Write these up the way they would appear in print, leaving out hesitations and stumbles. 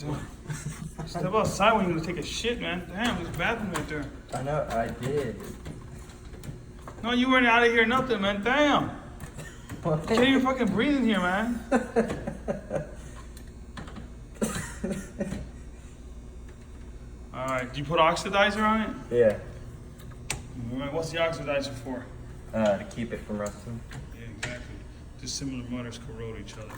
dude. Step outside when you're gonna take a shit, man. Damn, there's a bathroom right there. I know, I did. No, you weren't out of here, nothing, man. Damn. Can't even fucking breathe in here, man. All right, do you put oxidizer on it? Yeah. All right, what's the oxidizer for? To keep it from rusting. Yeah, exactly. Dissimilar motors corrode each other.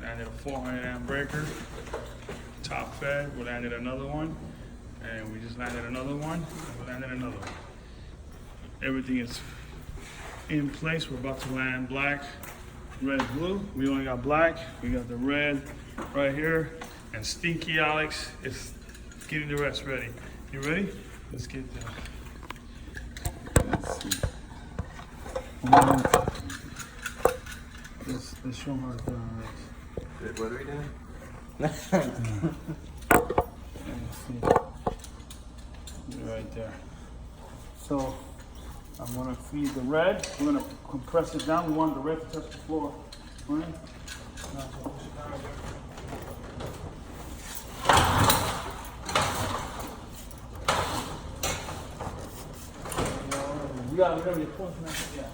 Landed a 400 amp breaker, top fed. We landed another one, and we just landed another one, and we landed another one. Everything is in place. We're about to land black, red, blue. We only got black. We got the red right here, and Stinky Alex is getting the rest ready. You ready? Let's get there. Let's see. Let's show them how it's done. Good, what are we doing? Let's see. Right there. So I'm gonna feed the red. We're gonna compress it down. We want the red to touch the floor. Right? Now, so push it down again. We gotta be close enough. Yeah.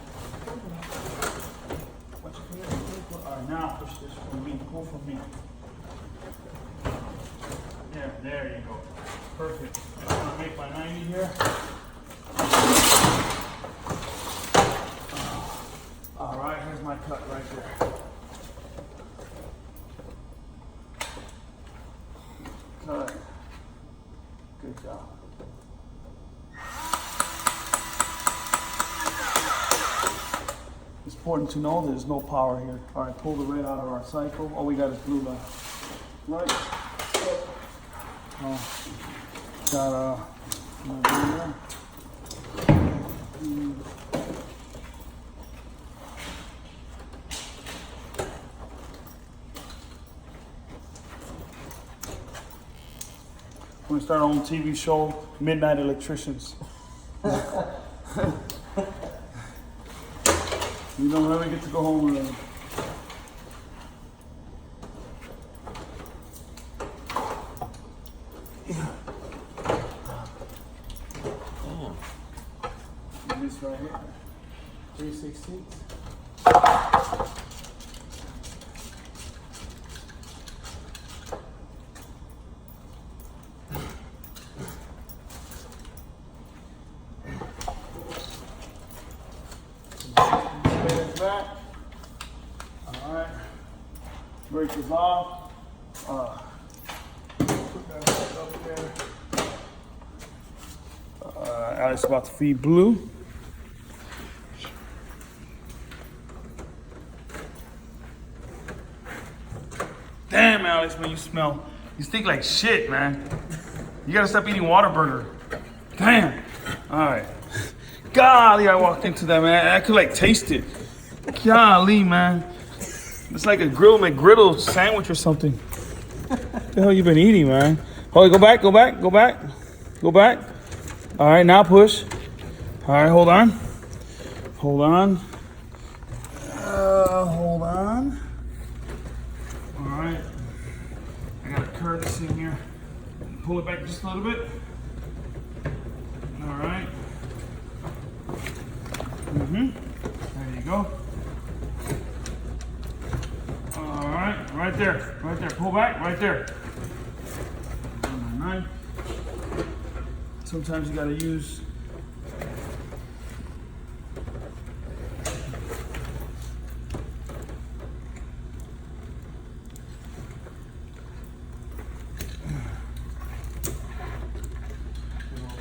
All right, now push this from me. Pull from me. Yeah, there you go. Perfect. I'm gonna make my 90 here. All right, here's my cut right there. Cut. Good job. It's important to know there's no power here. All right, pull the red out of our cycle. All we got is blue left. Right. Oh, got we're gonna start our own TV show, Midnight Electricians. We don't ever get to go home with them. This right here, 3/16. Back. All right. Break is off. Put that back up there. Alex is about to feed blue. Damn, Alex, man, you stink like shit, man. You gotta stop eating Whataburger. Damn. All right. Golly, I walked into that, man. I could like taste it. Golly, man. It's like a grill McGriddle sandwich or something. What the hell you been eating, man? Hold on, go back. Go back. All right, now push. All right, hold on. Hold on. All right. I gotta curve this in here. Pull it back just a little bit. All right. There you go. All right, right there. Pull back, right there. Knife. Sometimes you gotta use.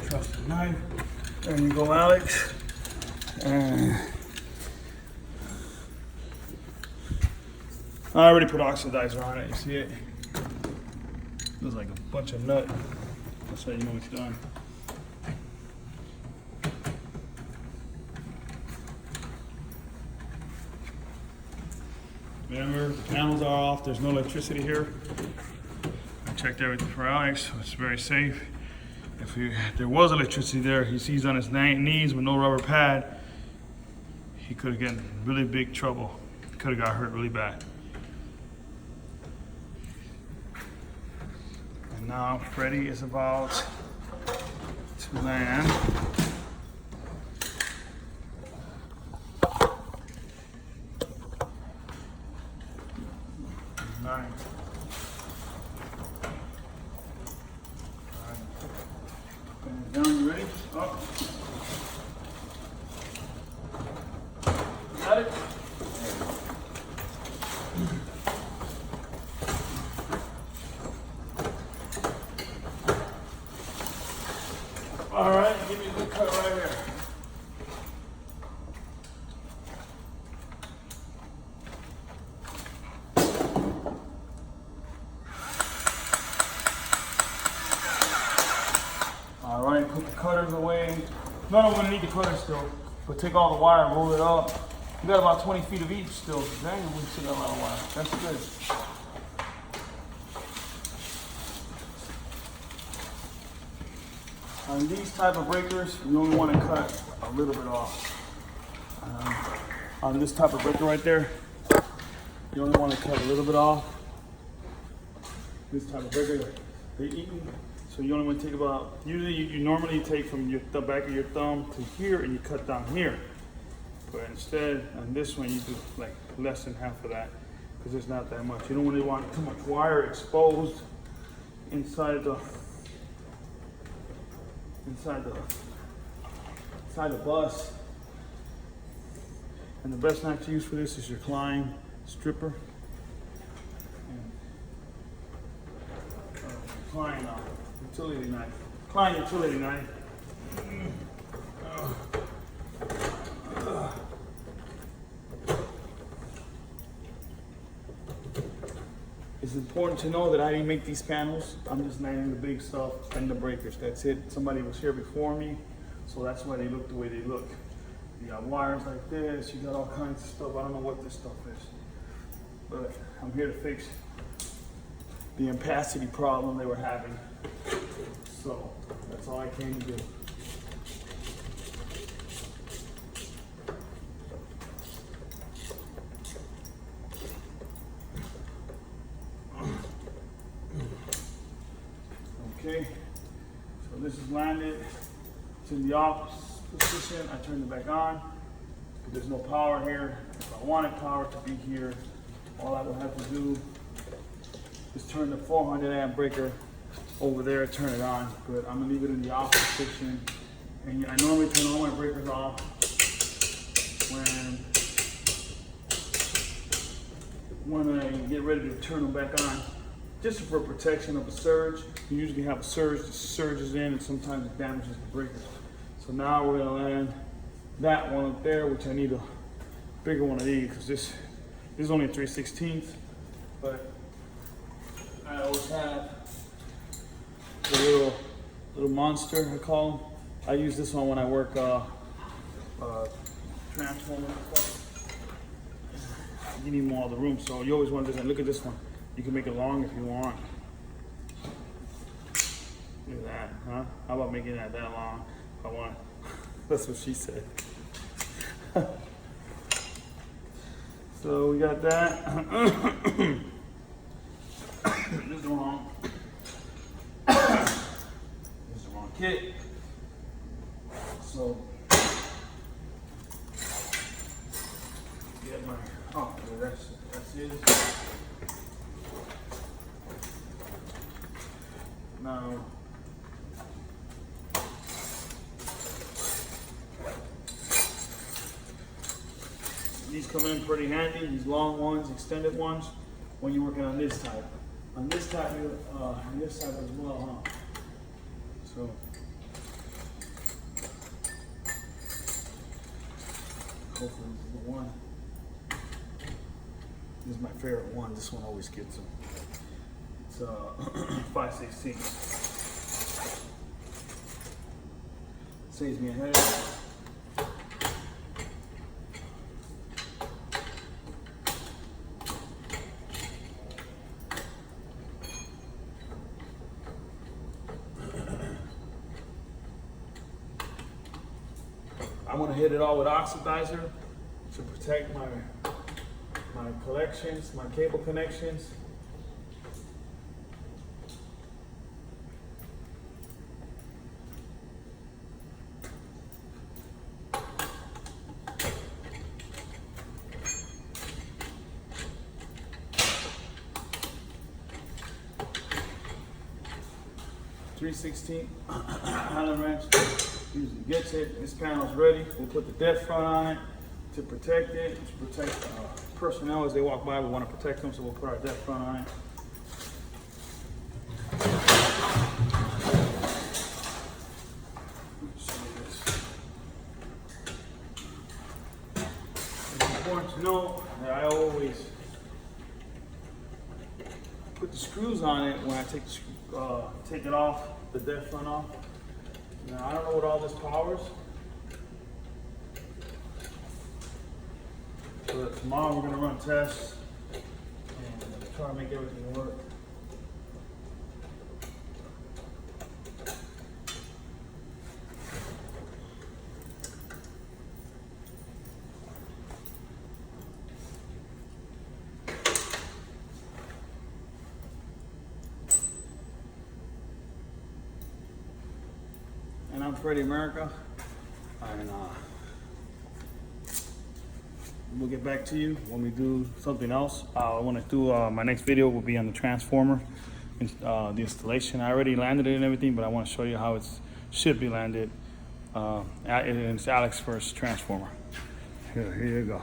Trust the knife. There you go, Alex. I already put oxidizer on it, you see it? Looks like a bunch of nut. That's how you know it's done. Remember, the panels are off, there's no electricity here. I checked everything for Alex, so it's very safe. If there was electricity there, he sees on his knees with no rubber pad, he could have gotten really big trouble. Could have got hurt really bad. Now Freddie is about to land. Nine. Down, you ready? Up. Got it? All right, give me a good cut right here. All right, put the cutters away. No, I'm gonna need the cutters still, but take all the wire and roll it up. We got about 20 feet of each still. Dang, we still got a lot of wire. That's good. On these type of breakers, you only want to cut a little bit off. On this type of breaker right there, you only want to cut a little bit off. This type of breaker, they eaten. So you only want to take about, usually you normally take from the back of your thumb to here and you cut down here. But instead, on this one, you do like less than half of that because it's not that much. You don't really want too much wire exposed inside the bus. And the best knife to use for this is your Klein stripper. Klein utility knife. Klein utility knife. It's important to know that I didn't make these panels. I'm just landing the big stuff and the breakers. That's it. Somebody was here before me, so that's why they look the way they look. You got wires like this. You got all kinds of stuff. I don't know what this stuff is, but I'm here to fix the opacity problem they were having. So that's all I came to do. Okay, so this is landed. It's in the off position. I turned it back on. There's no power here. If I wanted power to be here, all I would have to do is turn the 400 amp breaker over there, turn it on. But I'm gonna leave it in the off position. And I normally turn all my breakers off when I get ready to turn them back on. Just for protection of a surge. You usually have a surge that surges in and sometimes it damages the breakers. So now we're gonna land that one up there, which I need a bigger one of these because this is only 3/16, but I always have the little monster, I call them. I use this one when I work transformer stuff. You need more of the room, so you always want to look at this one. You can make it long if you want. Look at that, huh? How about making that long if I want? That's what she said. So we got that. This is the wrong. This is the wrong kit. So get my. Oh, that's it. Now, these come in pretty handy, these long ones, extended ones, when you're working on this type. On this type, on this type as well, huh? So, hopefully this is the one. This is my favorite one. This one always gets them. It's 5/16. Saves me a headache. I'm gonna hit it all with oxidizer to protect my collections, my cable connections. 3/16 Allen wrench. Usually gets it. This panel's ready. We'll put the death front on it to protect it, to protect personnel as they walk by. We want to protect them, so we'll put our death front on it. It's important to know that I always put the screws on it when I take it off, the dead front off. Now I don't know what all this powers, but tomorrow we're gonna run tests and try to make everything work. And I'm Freddie America, and we'll get back to you when we do something else. I want to do my next video will be on the transformer, the installation. I already landed it and everything, but I want to show you how it should be landed. It's Alex's first transformer. Here you go.